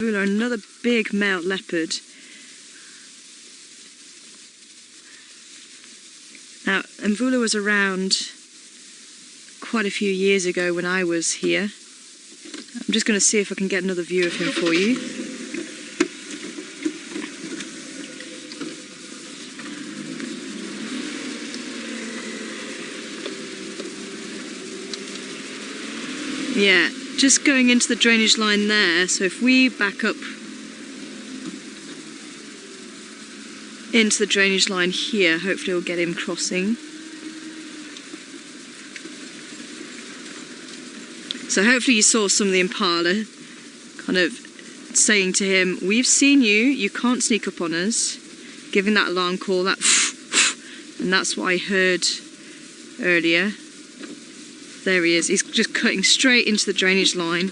Mvula, another big male leopard. Now, Mvula was around quite a few years ago when I was here. I'm just going to see if I can get another view of him for you. Yeah, just going into the drainage line there, so if we back up into the drainage line here, hopefully we'll get him crossing. So hopefully you saw some of the impala kind of saying to him, we've seen you, you can't sneak up on us, giving that alarm call, that and that's what I heard earlier. There he is, he's just cutting straight into the drainage line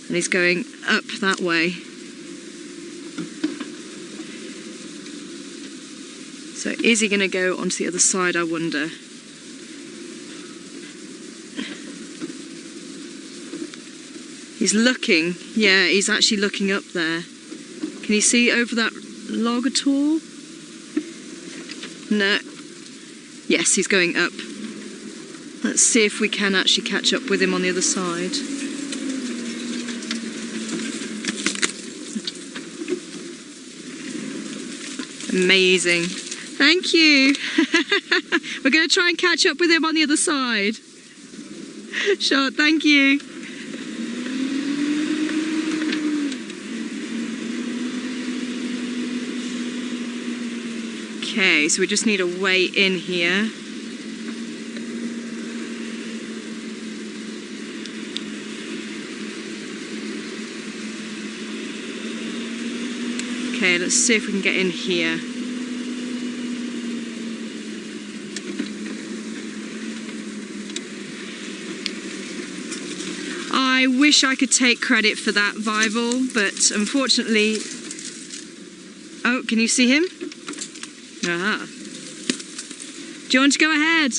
and he's going up that way. So is he going to go onto the other side, I wonder? He's looking, yeah, he's actually looking up there. Can you see over that log at all? No. Yes, he's going up. Let's see if we can actually catch up with him on the other side. Amazing. Thank you. We're going to try and catch up with him on the other side. Sure, thank you. Okay, so we just need a way in here. Okay, let's see if we can get in here. I wish I could take credit for that, Vival, but unfortunately... Oh, can you see him? Ah. Do you want to go ahead?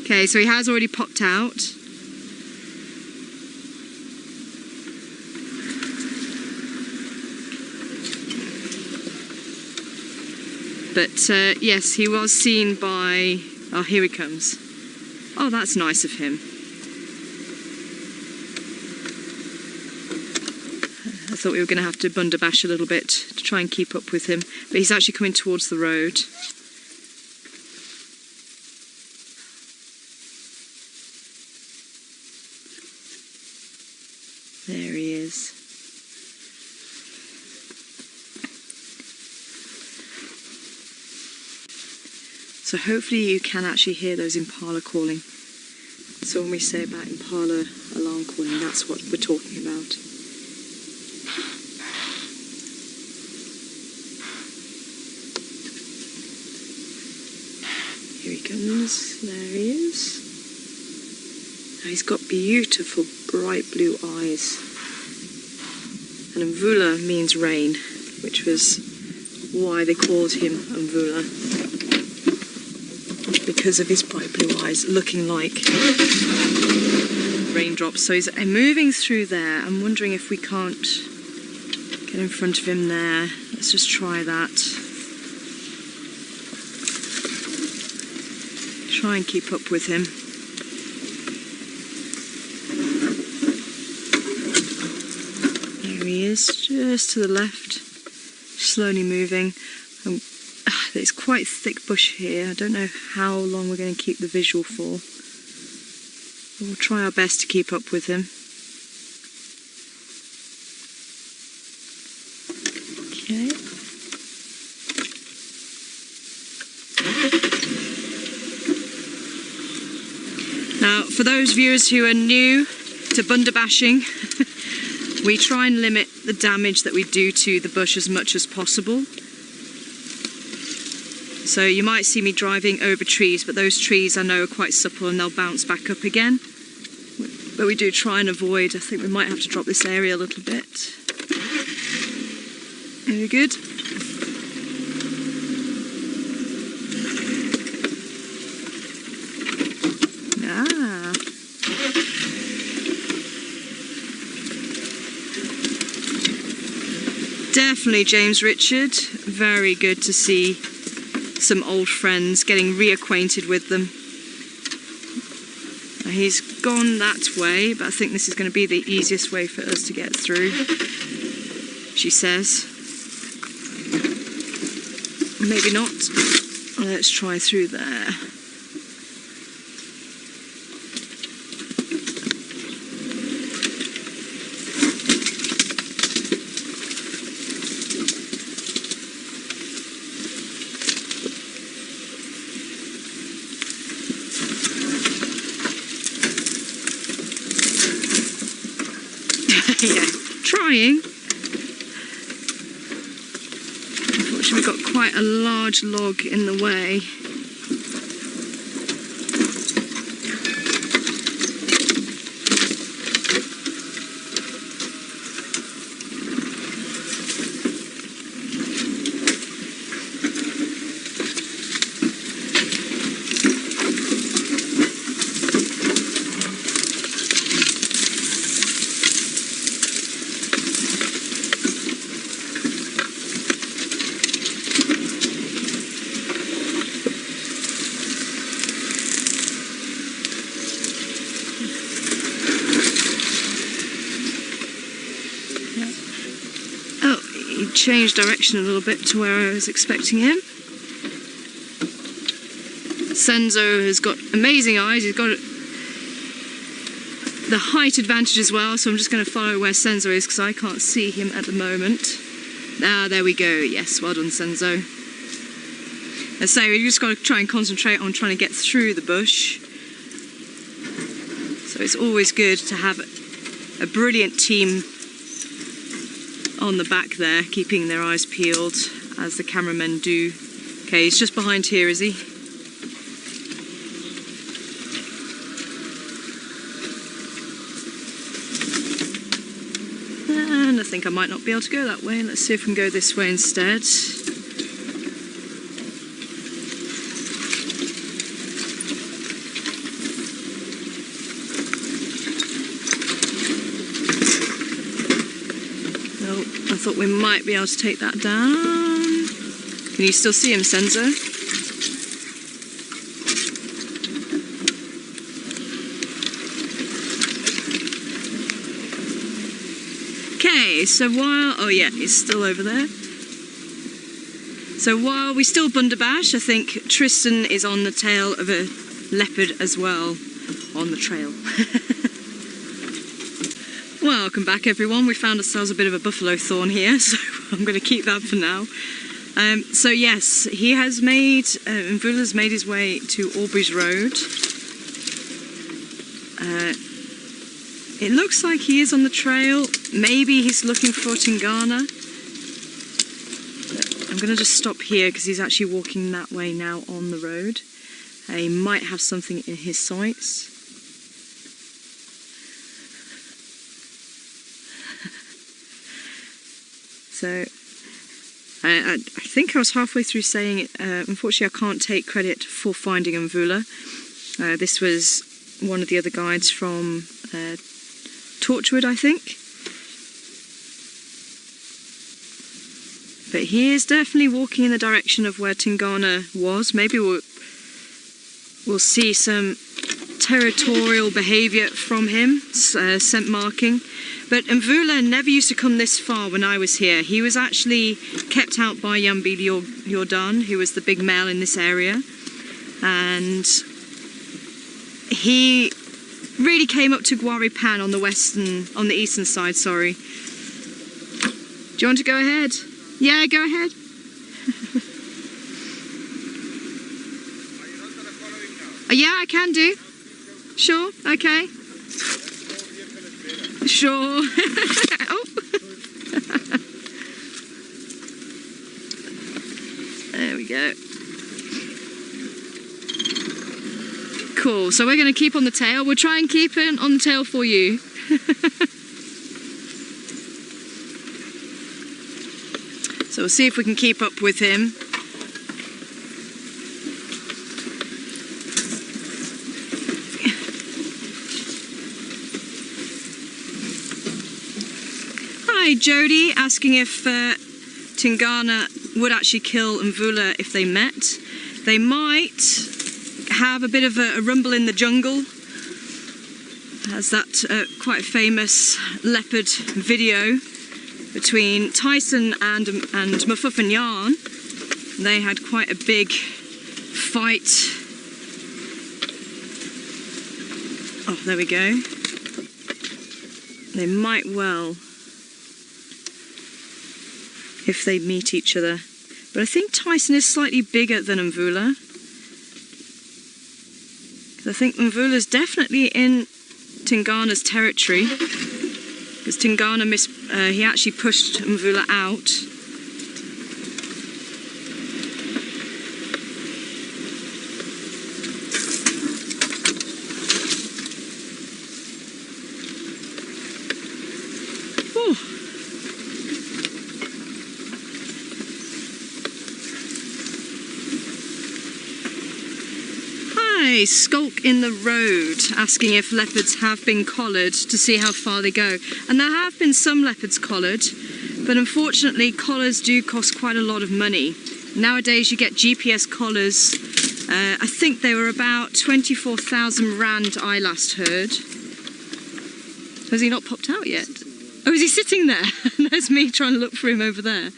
Okay, so he has already popped out. But yes, he was seen by... Oh, here he comes. Oh, that's nice of him. I thought we were going to have to bunderbash a little bit to try and keep up with him. But he's actually coming towards the road. There he is. So hopefully you can actually hear those impala calling. So when we say about impala alarm calling, that's what we're talking about. Here he comes, there he is. Now he's got beautiful bright blue eyes. And Mvula means rain, which was why they called him Mvula. Because of his bright blue eyes, looking like raindrops. So he's moving through there. I'm wondering if we can't get in front of him there. Let's just try that. Try and keep up with him. There he is, just to the left, slowly moving. It's quite thick bush here. I don't know how long we're going to keep the visual for. We'll try our best to keep up with him. Okay. Now, for those viewers who are new to bunderbashing, we try and limit the damage that we do to the bush as much as possible. So you might see me driving over trees, but those trees I know are quite supple and they'll bounce back up again. But we do try and avoid, I think we might have to drop this area a little bit. Very good. Ah. Definitely, James Richard. Very good to see some old friends, getting reacquainted with them. He's gone that way, but I think this is going to be the easiest way for us to get through, she says. Maybe not. Let's try through there. Yeah, trying. Unfortunately, we've got quite a large log in the way. Changed direction a little bit to where I was expecting him. Senzo has got amazing eyes. He's got the height advantage as well, so I'm just going to follow where Senzo is because I can't see him at the moment. Ah, there we go. Yes, well done, Senzo. Let's say we just got to try and concentrate on trying to get through the bush. So it's always good to have a brilliant team on the back there, keeping their eyes peeled, as the cameramen do. Okay, he's just behind here, is he? And I think I might not be able to go that way. Let's see if we can go this way instead. I thought we might be able to take that down. Can you still see him, Senzo? Okay, so while... Oh yeah, he's still over there. So while we still bunderbash, I think Tristan is on the tail of a leopard as well on the trail. Welcome back, everyone. We found ourselves a bit of a buffalo thorn here, so I'm going to keep that for now. So yes, he has made, Mvula's made his way to Aubrey's Road. It looks like he is on the trail. Maybe he's looking for Tingana. I'm going to just stop here because he's actually walking that way now on the road. He might have something in his sights. So, I think I was halfway through saying, unfortunately I can't take credit for finding Mvula. This was one of the other guides from Torchwood, I think. But he is definitely walking in the direction of where Tingana was. Maybe we'll see some territorial behaviour from him, scent marking. But Mvula never used to come this far when I was here. He was actually kept out by Yambi Jordan, who was the big male in this area. And he really came up to Guari Pan on the eastern side, sorry. Do you want to go ahead? Yeah, go ahead. Yeah, I can do. Sure, okay. Sure. Oh. There we go. Cool, so we're going to keep on the tail. We'll try and keep it on the tail for you. So we'll see if we can keep up with him. Hi Jody, asking if Tingana would actually kill Mvula if they met. They might have a bit of a rumble in the jungle, as that quite famous leopard video between Tyson and Mvula and Yarn. They had quite a big fight. Oh, there we go. They might well, if they meet each other. But I think Tyson is slightly bigger than Mvula. I think Mvula is definitely in Tingana's territory, because Tingana he actually pushed Mvula out. Skulk in the road, asking if leopards have been collared to see how far they go. And there have been some leopards collared, but unfortunately collars do cost quite a lot of money. Nowadays you get GPS collars. I think they were about 24,000 Rand I last heard. Has he not popped out yet? Oh, is he sitting there? There's me trying to look for him over there.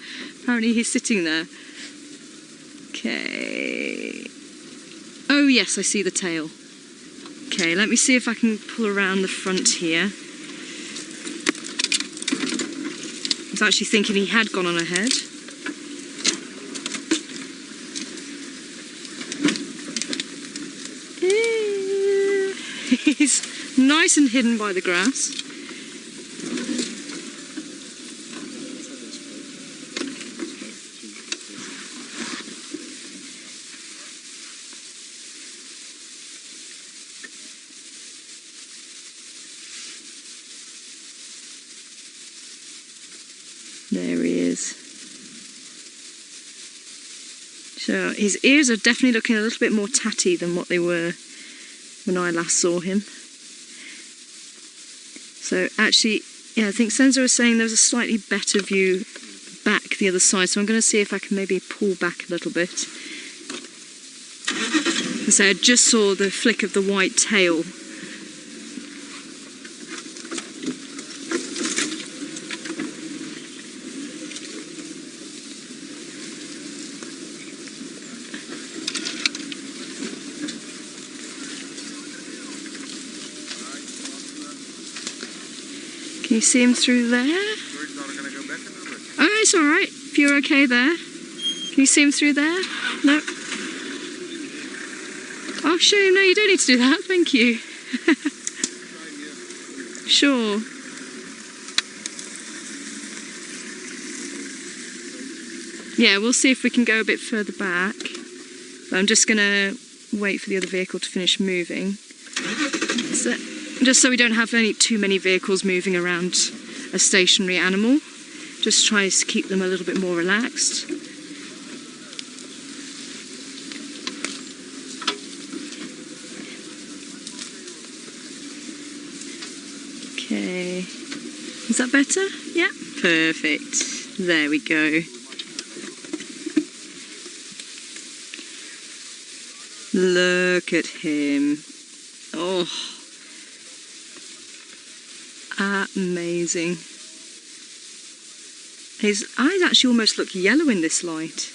Apparently he's sitting there. Okay. Oh yes, I see the tail. Okay, let me see if I can pull around the front here. I was actually thinking he had gone on ahead. He's nice and hidden by the grass. There he is. So his ears are definitely looking a little bit more tatty than what they were when I last saw him. So actually, yeah, I think Senzo was saying there's a slightly better view back the other side, so I'm going to see if I can maybe pull back a little bit. So I just saw the flick of the white tail. Can you see him through there? Oh, it's all right. If you're okay there. Can you see him through there? No. Oh, shame. No, you don't need to do that. Thank you. Sure. Yeah, we'll see if we can go a bit further back. But I'm just going to wait for the other vehicle to finish moving. So, just so we don't have too many vehicles moving around a stationary animal. Just try to keep them a little bit more relaxed. Okay. Is that better? Yeah? Perfect. There we go. Look at him. Oh. Amazing. His eyes actually almost look yellow in this light.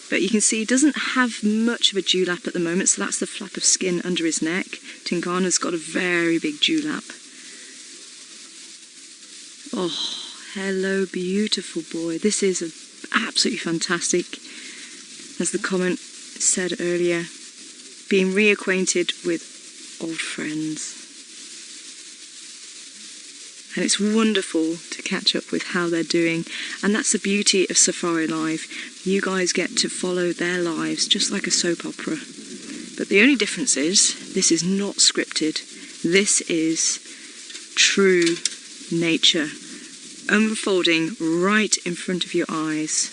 But you can see he doesn't have much of a dewlap at the moment, so that's the flap of skin under his neck. Tingana's got a very big dewlap. Oh, hello, beautiful boy. This is absolutely fantastic. As the comment said earlier, being reacquainted with old friends. And it's wonderful to catch up with how they're doing. And that's the beauty of Safari Live. You guys get to follow their lives just like a soap opera. But the only difference is, this is not scripted. This is true nature, unfolding right in front of your eyes.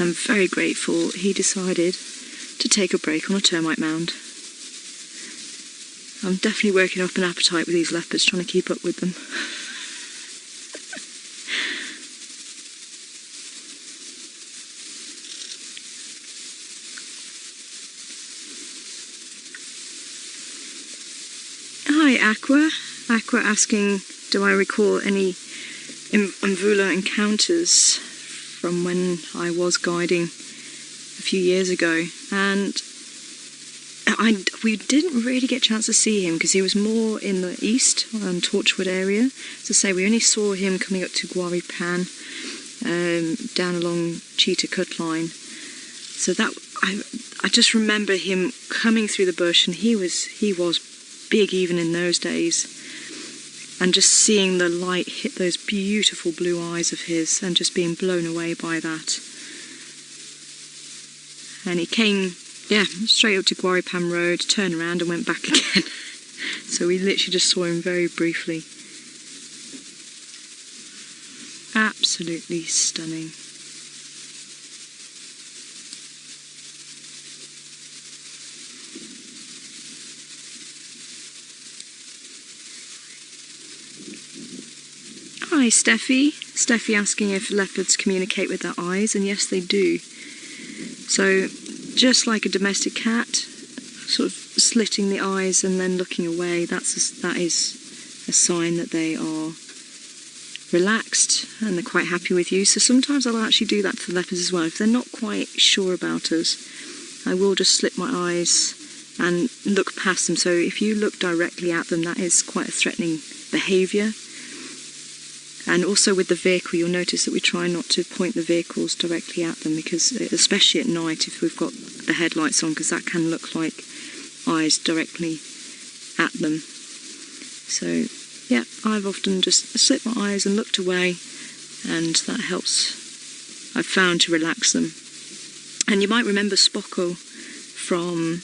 I'm very grateful he decided to take a break on a termite mound. I'm definitely working up an appetite with these leopards, trying to keep up with them. Hi Aqua. Aqua asking, do I recall any Mvula encounters from when I was guiding a few years ago? And we didn't really get a chance to see him because he was more in the east, Torchwood area. As I say, we only saw him coming up to Guari Pan, down along Chitwa cut line. So that I just remember him coming through the bush, and he was big even in those days. And just seeing the light hit those beautiful blue eyes of his and just being blown away by that. And he came, yeah, straight up to Guaripan Road, turned around and went back again. So we literally just saw him very briefly. Absolutely stunning. Hi Steffi. Steffi asking if leopards communicate with their eyes, and yes they do. So just like a domestic cat, sort of slitting the eyes and then looking away, that is a sign that they are relaxed and they're quite happy with you. So sometimes I'll actually do that to the leopards as well. If they're not quite sure about us, I will just slip my eyes and look past them. So if you look directly at them, that is quite a threatening behaviour. And also with the vehicle, you'll notice that we try not to point the vehicles directly at them, because especially at night if we've got the headlights on, because that can look like eyes directly at them. So yeah, I've often just slipped my eyes and looked away, and that helps, I've found, to relax them. And you might remember Spocko from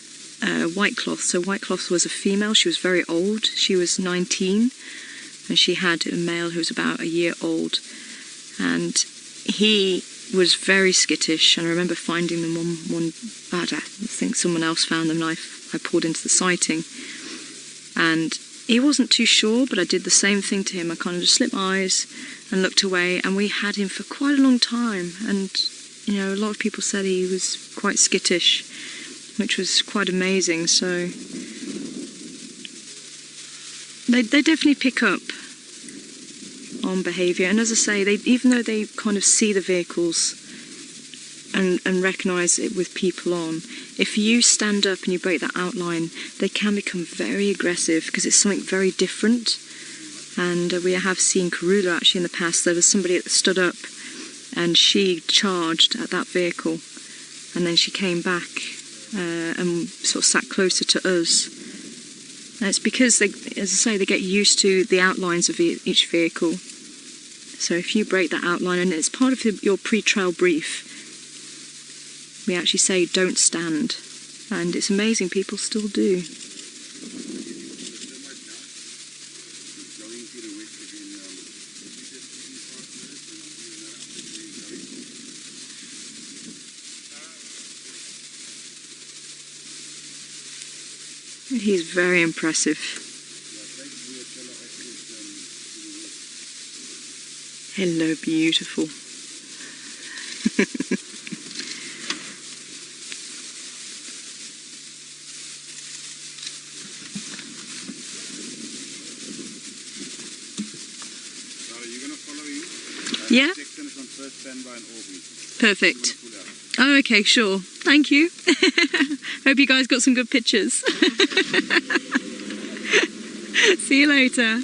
White Cloth. So White Cloth was a female, she was very old, she was 19. And she had a male who was about a year old, and he was very skittish. And I remember finding them I think someone else found them, and I pulled into the sighting, and he wasn't too sure, but I did the same thing to him. I kind of just slipped my eyes and looked away, and we had him for quite a long time. And you know, a lot of people said he was quite skittish, which was quite amazing. So they definitely pick up on behaviour, and as I say, even though they kind of see the vehicles and recognise it with people on, if you stand up and you break that outline, they can become very aggressive because it's something very different. And we have seen Kruger actually in the past. There was somebody that stood up and she charged at that vehicle, and then she came back and sort of sat closer to us. And it's because, they, as I say, they get used to the outlines of each vehicle. So if you break that outline, and it's part of your pre-trail brief, we actually say don't stand. And it's amazing, people still do. He's very impressive. Hello, beautiful. Yeah? Perfect. Oh, okay, sure. Thank you. Hope you guys got some good pictures. See you later.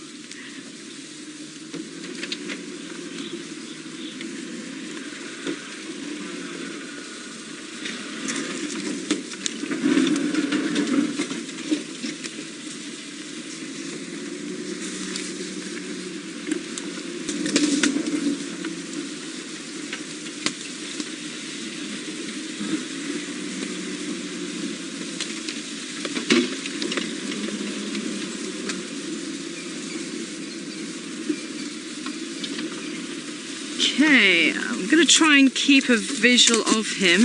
Okay, I'm going to try and keep a visual of him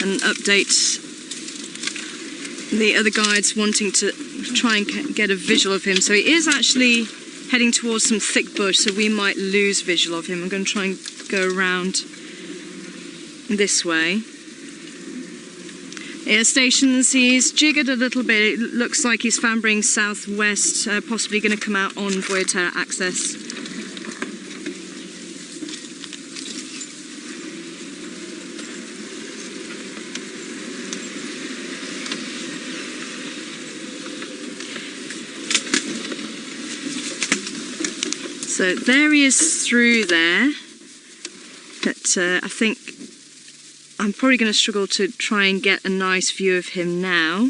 and update the other guide's wanting to try and get a visual of him. So he is actually heading towards some thick bush, so we might lose visual of him. I'm going to try and go around this way. Air stations, he's jiggered a little bit. It looks like he's fambering southwest, possibly going to come out on Voyager access. So there he is through there, but I think I'm probably going to struggle to try and get a nice view of him now.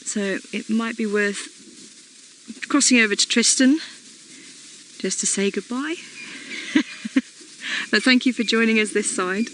So it might be worth crossing over to Tristan just to say goodbye. But thank you for joining us this side.